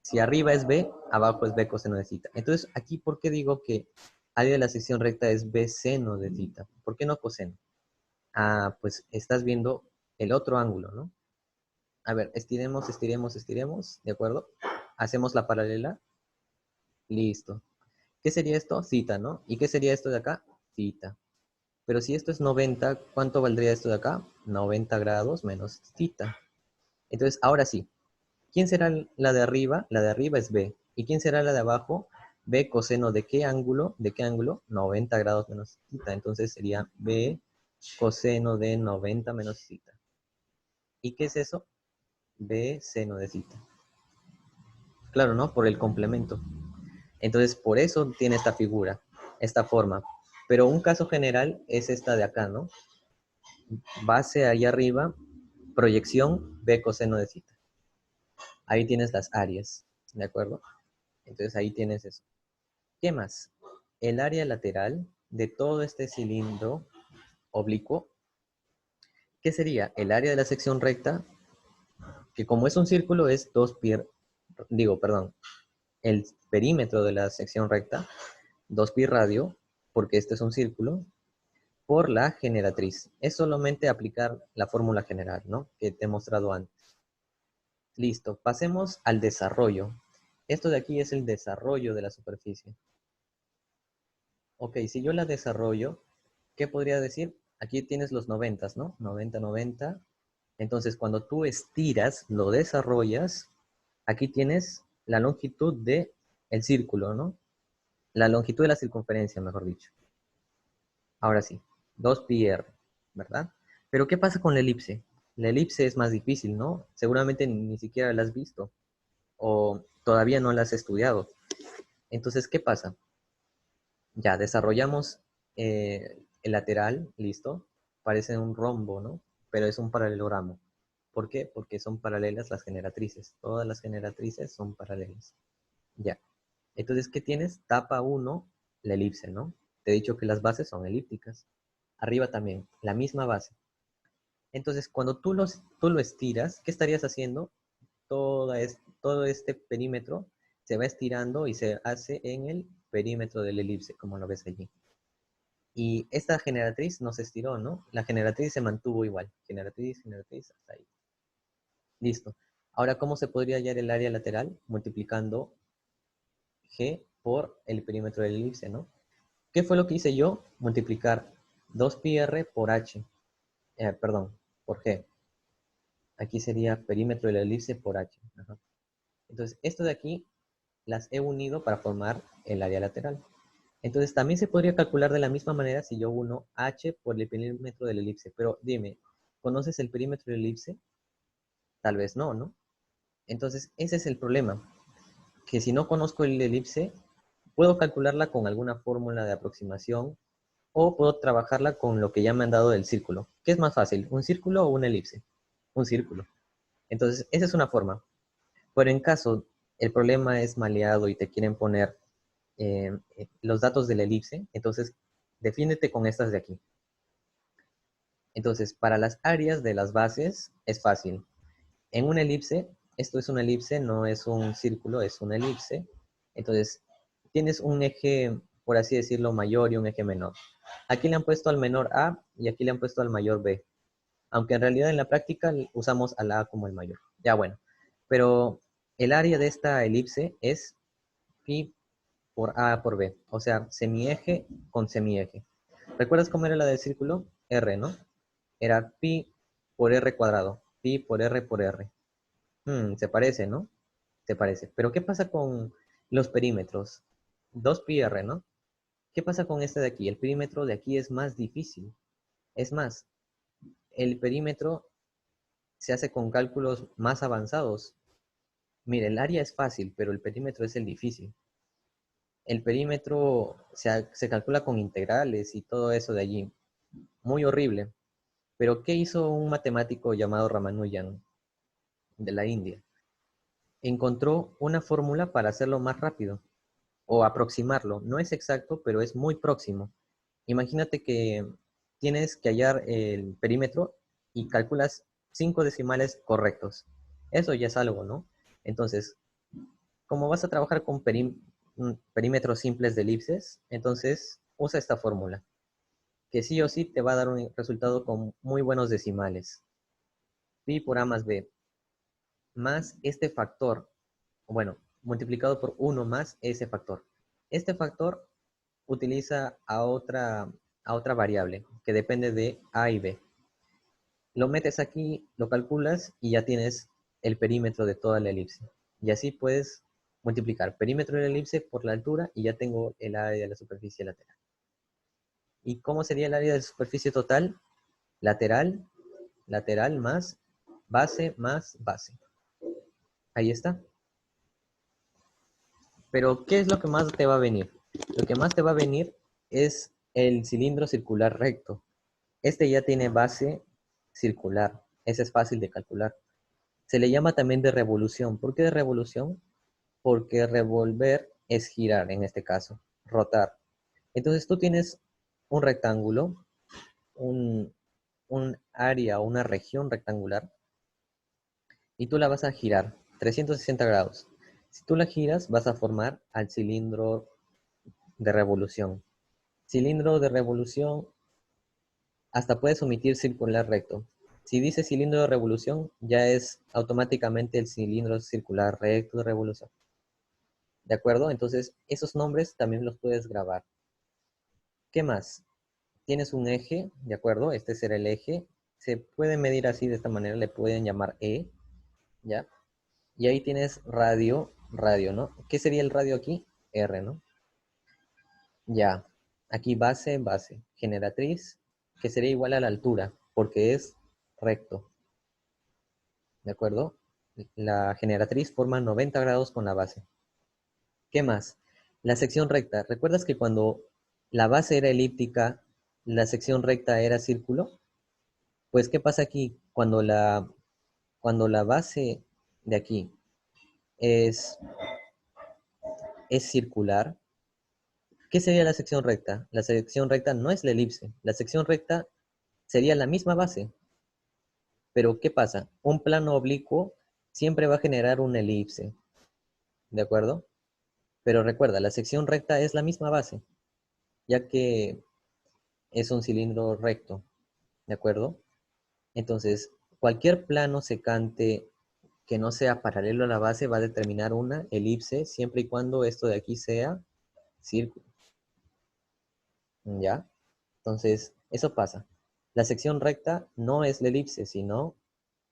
Speaker 1: Si arriba es B, abajo es B coseno de θ. Entonces, aquí, ¿por qué digo que área de la sección recta es B seno de θ? ¿Por qué no coseno? Ah, pues estás viendo el otro ángulo, ¿no? A ver, estiremos, ¿de acuerdo? Hacemos la paralela. Listo. ¿Qué sería esto? Θ, ¿no? ¿Y qué sería esto de acá? Θ. Pero si esto es 90, ¿cuánto valdría esto de acá? 90 grados menos θ. Entonces, ahora sí, ¿quién será la de arriba? La de arriba es B. ¿Y quién será la de abajo? B coseno de qué ángulo? ¿De qué ángulo? 90 grados menos θ. Entonces sería B coseno de 90 menos θ. ¿Y qué es eso? B seno de θ. Claro, ¿no? Por el complemento. Entonces, por eso tiene esta figura, esta forma. Pero un caso general es esta de acá, ¿no? Base ahí arriba, proyección B coseno de θ. Ahí tienes las áreas, ¿de acuerdo? Entonces ahí tienes eso. ¿Qué más? El área lateral de todo este cilindro oblicuo, ¿qué sería? El área de la sección recta que como es un círculo es 2 pi, digo, perdón, el perímetro de la sección recta, 2 pi radio, porque este es un círculo, por la generatriz. Es solamente aplicar la fórmula general, ¿no? Que te he mostrado antes. Listo, pasemos al desarrollo. Esto de aquí es el desarrollo de la superficie. Ok, si yo la desarrollo, ¿qué podría decir? Aquí tienes los 90, ¿no? 90, 90. Entonces, cuando tú estiras, lo desarrollas, aquí tienes la longitud de el círculo, ¿no? La longitud de la circunferencia, mejor dicho. Ahora sí, 2πr, ¿verdad? Pero ¿qué pasa con la elipse? La elipse es más difícil, ¿no? Seguramente ni siquiera la has visto o todavía no la has estudiado. Entonces, ¿qué pasa? Ya desarrollamos el lateral, listo. Parece un rombo, ¿no? Pero es un paralelogramo. ¿Por qué? Porque son paralelas las generatrices. Todas las generatrices son paralelas. Ya. Entonces, ¿qué tienes? Tapa 1, la elipse, ¿no? Te he dicho que las bases son elípticas. Arriba también, la misma base. Entonces, cuando tú lo estiras, ¿qué estarías haciendo? Todo este perímetro se va estirando y se hace en el perímetro de la elipse, como lo ves allí. Y esta generatriz no se estiró, ¿no? La generatriz se mantuvo igual. Generatriz, generatriz, hasta ahí. Listo. Ahora, ¿cómo se podría hallar el área lateral? Multiplicando G por el perímetro de la elipse, ¿no? ¿Qué fue lo que hice yo? Multiplicar 2πr por h. Perdón, por G. Aquí sería perímetro de la elipse por h. Ajá. Entonces, esto de aquí las he unido para formar el área lateral. Entonces, también se podría calcular de la misma manera si yo uno h por el perímetro de la elipse. Pero dime, ¿conoces el perímetro de la elipse? Tal vez no, ¿no? Entonces, ese es el problema. Que si no conozco el elipse, puedo calcularla con alguna fórmula de aproximación o puedo trabajarla con lo que ya me han dado del círculo. ¿Qué es más fácil, un círculo o una elipse? Un círculo. Entonces, esa es una forma. Pero en caso el problema es maleado y te quieren poner los datos de la elipse, entonces defínete con estas de aquí. Entonces, para las áreas de las bases es fácil. En una elipse, esto es una elipse, no es un círculo, es una elipse. Entonces, tienes un eje, por así decirlo, mayor y un eje menor. Aquí le han puesto al menor A y aquí le han puesto al mayor B. Aunque en realidad en la práctica usamos al A como el mayor. Ya bueno, pero el área de esta elipse es pi por A por B, o sea, semieje con semieje. ¿Recuerdas cómo era la del círculo? R, ¿no? Era pi por R cuadrado, pi por R por R. Se parece, ¿no? Se parece. Pero ¿qué pasa con los perímetros? 2πr, ¿no? ¿Qué pasa con este de aquí? El perímetro de aquí es más difícil. Es más, el perímetro se hace con cálculos más avanzados. Mire, el área es fácil, pero el perímetro es el difícil. El perímetro se calcula con integrales y todo eso de allí. Muy horrible. Pero ¿qué hizo un matemático llamado Ramanujan de la India? Encontró una fórmula para hacerlo más rápido o aproximarlo. No es exacto, pero es muy próximo. Imagínate que tienes que hallar el perímetro y calculas 5 decimales correctos. Eso ya es algo, ¿no? Entonces, como vas a trabajar con perímetros simples de elipses, entonces usa esta fórmula, que sí o sí te va a dar un resultado con muy buenos decimales. Pi por A más B, más este factor, bueno, multiplicado por 1 más ese factor. Este factor utiliza a otra variable que depende de A y B. Lo metes aquí, lo calculas y ya tienes el perímetro de toda la elipse. Y así puedes multiplicar perímetro de la elipse por la altura y ya tengo el área de la superficie lateral. ¿Y cómo sería el área de superficie total? Lateral, lateral más más base. Ahí está. Pero, ¿qué es lo que más te va a venir? Lo que más te va a venir es el cilindro circular recto. Este ya tiene base circular. Ese es fácil de calcular. Se le llama también de revolución. ¿Por qué de revolución? Porque revolver es girar en este caso, rotar. Entonces tú tienes un rectángulo, un área o una región rectangular, y tú la vas a girar 360 grados. Si tú la giras, vas a formar al cilindro de revolución. Cilindro de revolución, hasta puedes omitir circular recto. Si dice cilindro de revolución, ya es automáticamente el cilindro circular recto de revolución. ¿De acuerdo? Entonces, esos nombres también los puedes grabar. ¿Qué más? Tienes un eje, ¿de acuerdo? Este será el eje. Se puede medir así de esta manera, le pueden llamar E, ¿ya? Y ahí tienes radio, radio, ¿no? ¿Qué sería el radio aquí? R, ¿no? Ya. Aquí base, base. Generatriz, que sería igual a la altura, porque es recto, ¿de acuerdo? La generatriz forma 90 grados con la base. ¿Qué más? La sección recta. ¿Recuerdas que cuando la base era elíptica, la sección recta era círculo? Pues, ¿qué pasa aquí? Cuando la base de aquí es, es circular, ¿qué sería la sección recta? La sección recta no es la elipse. La sección recta sería la misma base. Pero, ¿qué pasa? Un plano oblicuo siempre va a generar una elipse. ¿De acuerdo? Pero recuerda, la sección recta es la misma base, ya que es un cilindro recto. ¿De acuerdo? Entonces, cualquier plano secante que no sea paralelo a la base va a determinar una elipse siempre y cuando esto de aquí sea círculo. ¿Ya? Entonces, eso pasa. La sección recta no es la elipse, sino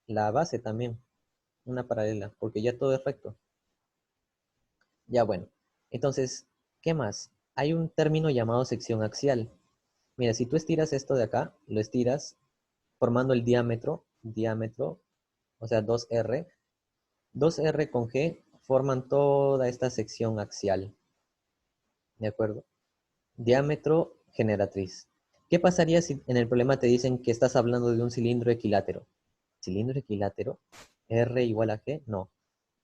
Speaker 1: la base también, una paralela, porque ya todo es recto. Ya bueno, entonces, ¿qué más? Hay un término llamado sección axial. Mira, si tú estiras esto de acá, lo estiras formando el diámetro, o sea, 2R. 2R con G forman toda esta sección axial. ¿De acuerdo? Diámetro generatriz. ¿Qué pasaría si en el problema te dicen que estás hablando de un cilindro equilátero? ¿Cilindro equilátero? ¿R igual a G? No.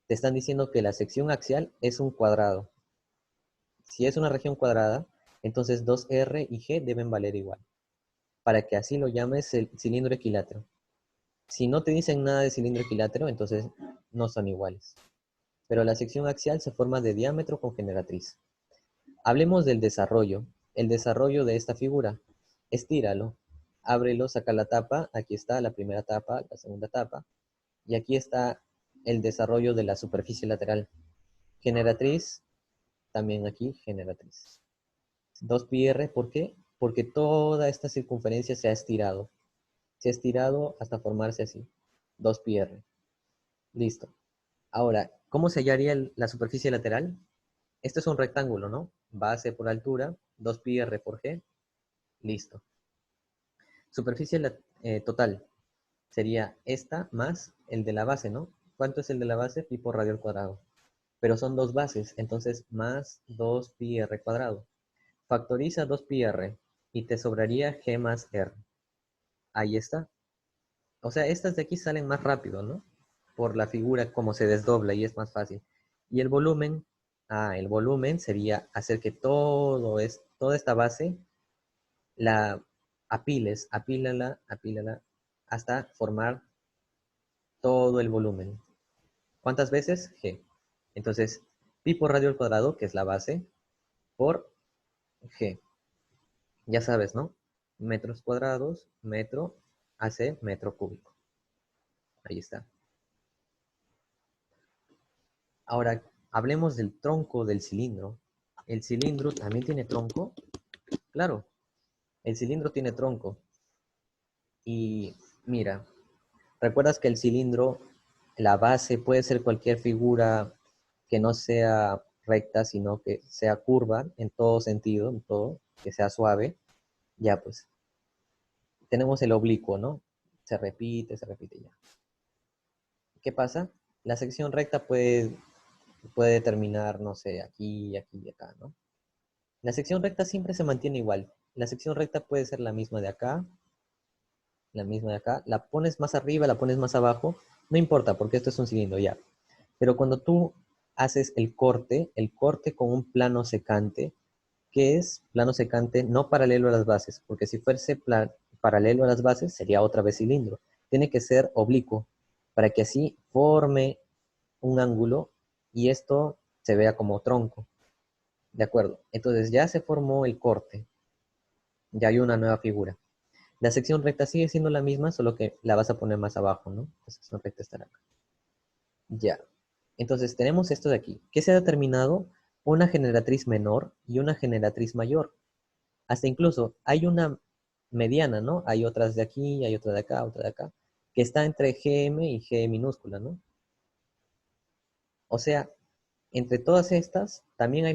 Speaker 1: Te están diciendo que la sección axial es un cuadrado. Si es una región cuadrada, entonces 2R y G deben valer igual, para que así lo llames el cilindro equilátero. Si no te dicen nada de cilindro equilátero, entonces no son iguales. Pero la sección axial se forma de diámetro con generatriz. Hablemos del desarrollo. El desarrollo de esta figura. Estíralo, ábrelo, saca la tapa. Aquí está la primera tapa, la segunda tapa. Y aquí está el desarrollo de la superficie lateral. Generatriz, también aquí generatriz. 2πr, ¿por qué? Porque toda esta circunferencia se ha estirado. Se ha estirado hasta formarse así. 2πr. Listo. Ahora, ¿cómo se hallaría la superficie lateral? Esto es un rectángulo, ¿no? Base por altura, 2πr por g. Listo. Superficie total sería esta más el de la base, ¿no? ¿Cuánto es el de la base? Pi por radio al cuadrado. Pero son dos bases, entonces más 2πr cuadrado. Factoriza 2πr y te sobraría g más r. Ahí está. O sea, estas de aquí salen más rápido, ¿no? Por la figura como se desdobla y es más fácil. Y el volumen, el volumen sería hacer que toda esta base la apiles, apílala hasta formar todo el volumen. ¿Cuántas veces? G. Entonces, pi por radio al cuadrado, que es la base, por G. Ya sabes, ¿no? Metros cuadrados, metro, hace metro cúbico. Ahí está. Ahora, hablemos del tronco del cilindro. ¿El cilindro también tiene tronco? Claro, el cilindro tiene tronco. Y mira, ¿recuerdas que el cilindro, la base puede ser cualquier figura que no sea recta, sino que sea curva en todo sentido, en todo, que sea suave? Ya pues, tenemos el oblicuo, ¿no? Se repite ya. ¿Qué pasa? La sección recta puede terminar, no sé, aquí, aquí y acá, ¿no? La sección recta siempre se mantiene igual. La sección recta puede ser la misma de acá, la misma de acá. La pones más arriba, la pones más abajo. No importa, porque esto es un cilindro ya. Pero cuando tú haces el corte con un plano secante, ¿qué es plano secante? No paralelo a las bases, porque si fuese paralelo a las bases sería otra vez cilindro. Tiene que ser oblicuo. para que así forme un ángulo y esto se vea como tronco. ¿De acuerdo? Entonces ya se formó el corte, ya hay una nueva figura. La sección recta sigue siendo la misma, solo que la vas a poner más abajo, ¿no? La sección recta estará acá. Ya. Entonces tenemos esto de aquí. ¿Qué se ha determinado? Una generatriz menor y una generatriz mayor. Hasta incluso hay una mediana, ¿no? Hay otras de aquí, hay otra de acá, que está entre GM y G minúscula, ¿no? O sea, entre todas estas también hay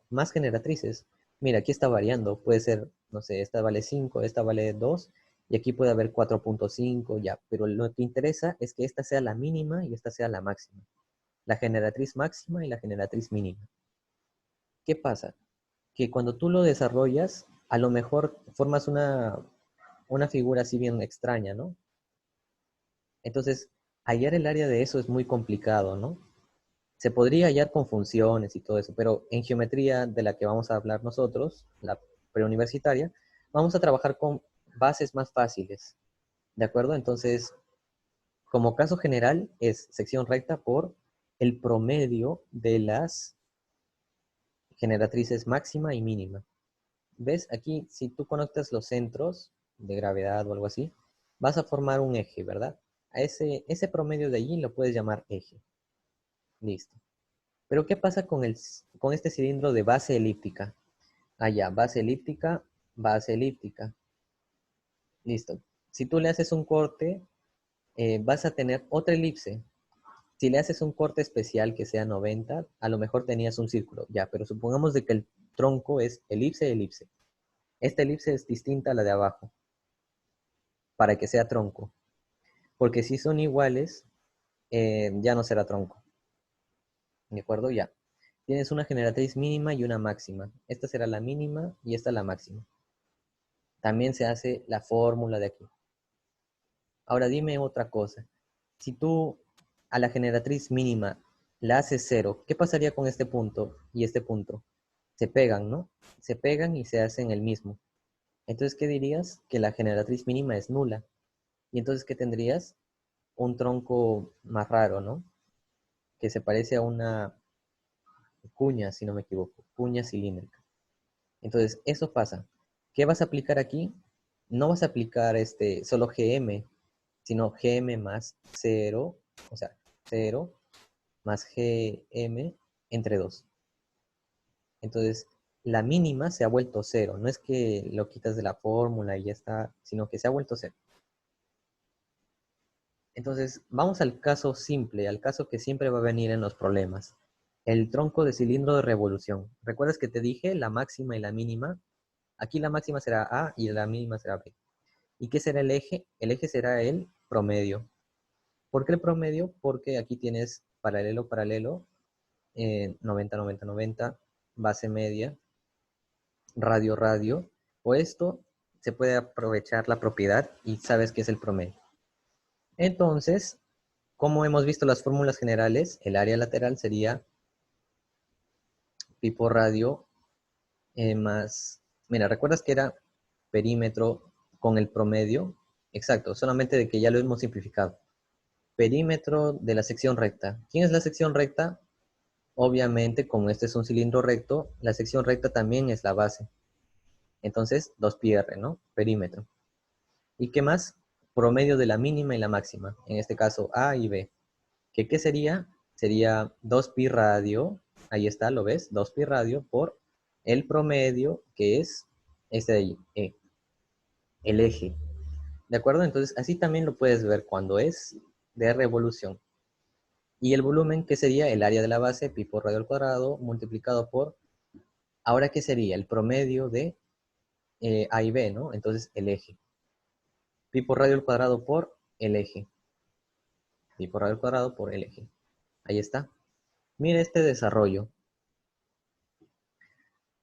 Speaker 1: más generatrices. Mira, aquí está variando. Puede ser, no sé, esta vale 5, esta vale 2, y aquí puede haber 4.5, ya. Pero lo que interesa es que esta sea la mínima y esta sea la máxima. La generatriz máxima y la generatriz mínima. ¿Qué pasa? Que cuando tú lo desarrollas, a lo mejor formas una figura así bien extraña, ¿no? Entonces, hallar el área de eso es muy complicado, ¿no? Se podría hallar con funciones y todo eso, pero en geometría de la que vamos a hablar nosotros, la preuniversitaria, vamos a trabajar con bases más fáciles, ¿de acuerdo? Entonces, como caso general, es sección recta por el promedio de las generatrices máxima y mínima. ¿Ves? Aquí, si tú conectas los centros de gravedad o algo así, vas a formar un eje, ¿verdad? A ese promedio de allí lo puedes llamar eje. Listo. Pero ¿qué pasa con este cilindro de base elíptica? Allá, base elíptica, base elíptica. Listo. Si tú le haces un corte, vas a tener otra elipse. Si le haces un corte especial que sea 90, a lo mejor tenías un círculo. Ya, pero supongamos de que el tronco es elipse, elipse. Esta elipse es distinta a la de abajo, para que sea tronco. Porque si son iguales, ya no será tronco. ¿De acuerdo? Ya. Tienes una generatriz mínima y una máxima. Esta será la mínima y esta la máxima. También se hace la fórmula de aquí. Ahora dime otra cosa. Si tú a la generatriz mínima la haces cero, ¿qué pasaría con este punto y este punto? Se pegan, ¿no? Se pegan y se hacen el mismo. Entonces, ¿qué dirías? Que la generatriz mínima es nula. Y entonces, ¿qué tendrías? Un tronco más raro, ¿no? Que se parece a una cuña, si no me equivoco, cuña cilíndrica. Entonces, eso pasa. ¿Qué vas a aplicar aquí? No vas a aplicar solo GM, sino GM más 0, o sea, 0 más GM entre 2. Entonces, la mínima se ha vuelto 0. No es que lo quitas de la fórmula y ya está, sino que se ha vuelto 0. Entonces, vamos al caso simple, al caso que siempre va a venir en los problemas. El tronco de cilindro de revolución. ¿Recuerdas que te dije la máxima y la mínima? Aquí la máxima será A y la mínima será B. ¿Y qué será el eje? El eje será el promedio. ¿Por qué el promedio? Porque aquí tienes paralelo, paralelo, 90, 90, 90, base media, radio, radio. O esto se puede aprovechar la propiedad y sabes que es el promedio. Entonces, como hemos visto las fórmulas generales, el área lateral sería pi por radio más... Mira, ¿recuerdas que era perímetro con el promedio? Exacto, solamente de que ya lo hemos simplificado. Perímetro de la sección recta. ¿Quién es la sección recta? Obviamente, como este es un cilindro recto, la sección recta también es la base. Entonces, 2πr, ¿no? Perímetro. ¿Y qué más? Promedio de la mínima y la máxima. En este caso, A y B. ¿Qué sería? Sería 2pi radio. Ahí está, ¿lo ves? 2pi radio por el promedio, que es este de ahí, E, el eje. ¿De acuerdo? Entonces, así también lo puedes ver cuando es de revolución. Y el volumen, que sería el área de la base, pi por radio al cuadrado, multiplicado por, ahora, ¿qué sería? El promedio de A y B, ¿no? Entonces, el eje. Pi por radio al cuadrado por el eje. Pi por radio al cuadrado por el eje. Ahí está. Mira este desarrollo.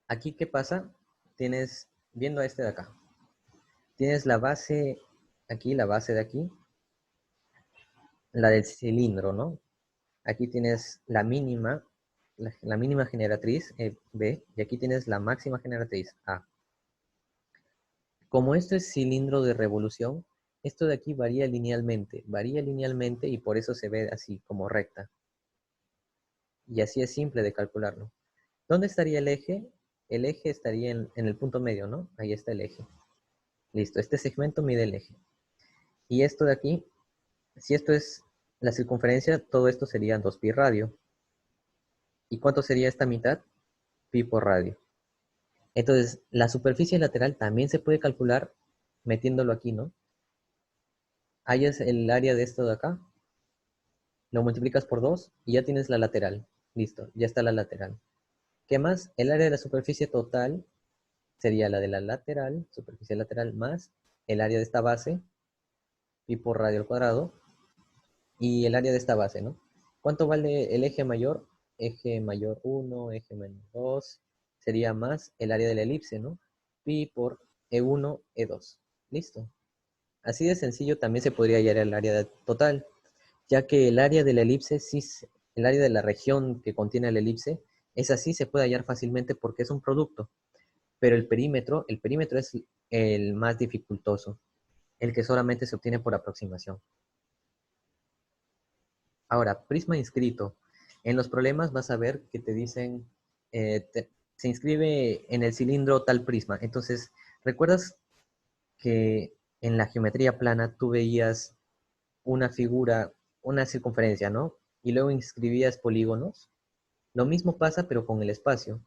Speaker 1: Aquí, ¿qué pasa? Tienes, viendo a este de acá, tienes la base aquí, la base de aquí, la del cilindro, ¿no? Aquí tienes la mínima, la mínima generatriz, B, y aquí tienes la máxima generatriz, A. Como esto es cilindro de revolución, Esto de aquí varía linealmente y por eso se ve así como recta. Y así es simple de calcularlo. ¿Dónde estaría el eje? El eje estaría en el punto medio, ¿no? Ahí está el eje. Listo, este segmento mide el eje. Y esto de aquí, si esto es la circunferencia, todo esto sería 2pi radio. ¿Y cuánto sería esta mitad? Pi por radio. Entonces, la superficie lateral también se puede calcular metiéndolo aquí, ¿no? Ahí es el área de esto de acá. Lo multiplicas por 2 y ya tienes la lateral. Listo, ya está la lateral. ¿Qué más? El área de la superficie total sería la de la lateral, superficie lateral, más el área de esta base, pi por radio al cuadrado, y el área de esta base, ¿no? ¿Cuánto vale el eje mayor? Eje mayor 1, eje menor 2, sería más el área de la elipse, ¿no? Pi por E1, E2. Listo. Así de sencillo también se podría hallar el área total, ya que el área de la elipse, el área de la región que contiene la elipse, es así, se puede hallar fácilmente porque es un producto. Pero el perímetro es el más dificultoso, el que solamente se obtiene por aproximación. Ahora, prisma inscrito. En los problemas vas a ver que te dicen, se inscribe en el cilindro tal prisma. Entonces, ¿recuerdas que en la geometría plana tú veías una figura, una circunferencia, ¿no? Y luego inscribías polígonos? Lo mismo pasa, pero con el espacio.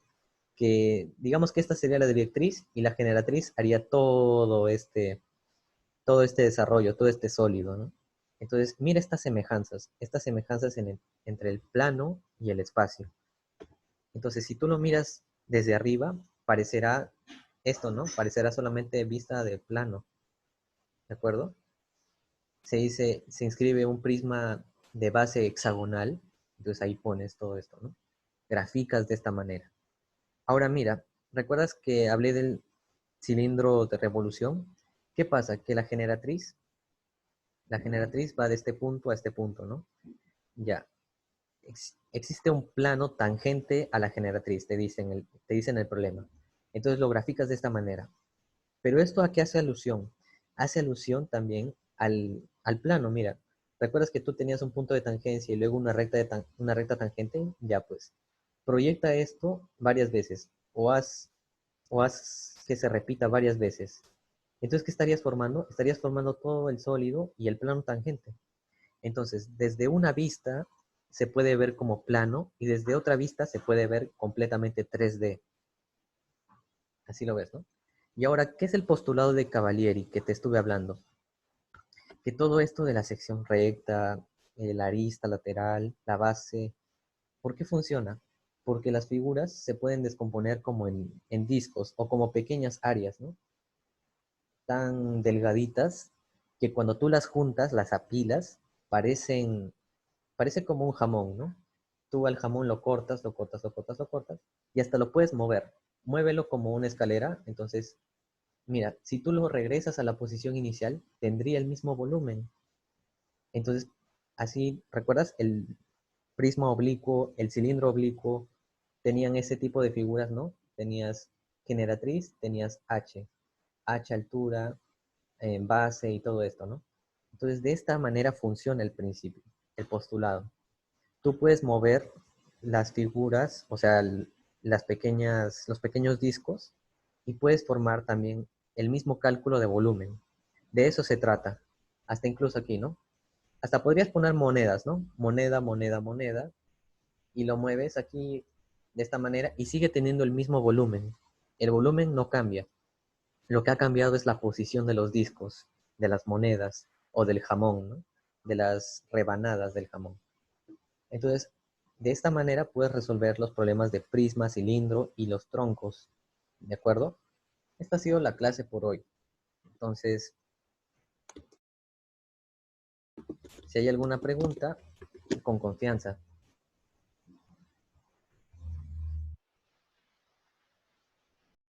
Speaker 1: Que digamos que esta sería la directriz y la generatriz haría todo este desarrollo, todo este sólido, ¿no? Entonces, mira estas semejanzas entre el plano y el espacio. Entonces, si tú lo miras desde arriba, parecerá esto, ¿no? Parecerá solamente vista de plano, ¿de acuerdo? Se inscribe un prisma de base hexagonal, entonces ahí pones todo esto, ¿no? Graficas de esta manera. Ahora mira, ¿recuerdas que hablé del cilindro de revolución? ¿Qué pasa? Que la generatriz va de este punto a este punto, ¿no? Ya. Existe un plano tangente a la generatriz, te dicen el problema. Entonces lo graficas de esta manera. Pero ¿esto a qué hace alusión? Hace alusión también al plano. Mira, ¿recuerdas que tú tenías un punto de tangencia y luego una recta tangente? Ya pues, proyecta esto varias veces o haz que se repita varias veces. Entonces, ¿qué estarías formando? Estarías formando todo el sólido y el plano tangente. Entonces, desde una vista se puede ver como plano y desde otra vista se puede ver completamente 3D. Así lo ves, ¿no? Y ahora, ¿qué es el postulado de Cavalieri que te estuve hablando? Que todo esto de la sección recta, la arista lateral, la base, ¿por qué funciona? Porque las figuras se pueden descomponer como en discos o como pequeñas áreas, ¿no? Tan delgaditas que cuando tú las juntas, las apilas, parece como un jamón, ¿no? Tú al jamón lo cortas, lo cortas, lo cortas, lo cortas, y hasta lo puedes mover. Muévelo como una escalera, entonces, mira, si tú lo regresas a la posición inicial, tendría el mismo volumen. Entonces, así, ¿recuerdas? El prisma oblicuo, el cilindro oblicuo, tenían ese tipo de figuras, ¿no? Tenías generatriz, tenías H altura, base y todo esto, ¿no? Entonces, de esta manera funciona el principio, el postulado. Tú puedes mover las figuras, o sea, los pequeños discos, y puedes formar también el mismo cálculo de volumen. De eso se trata. Hasta incluso aquí, ¿no? Hasta podrías poner monedas, ¿no? Moneda, moneda, moneda, y lo mueves aquí de esta manera y sigue teniendo el mismo volumen. El volumen no cambia. Lo que ha cambiado es la posición de los discos, de las monedas o del jamón, ¿no? De las rebanadas del jamón. Entonces, de esta manera puedes resolver los problemas de prisma, cilindro y los troncos. ¿De acuerdo? Esta ha sido la clase por hoy. Entonces, si hay alguna pregunta, con confianza.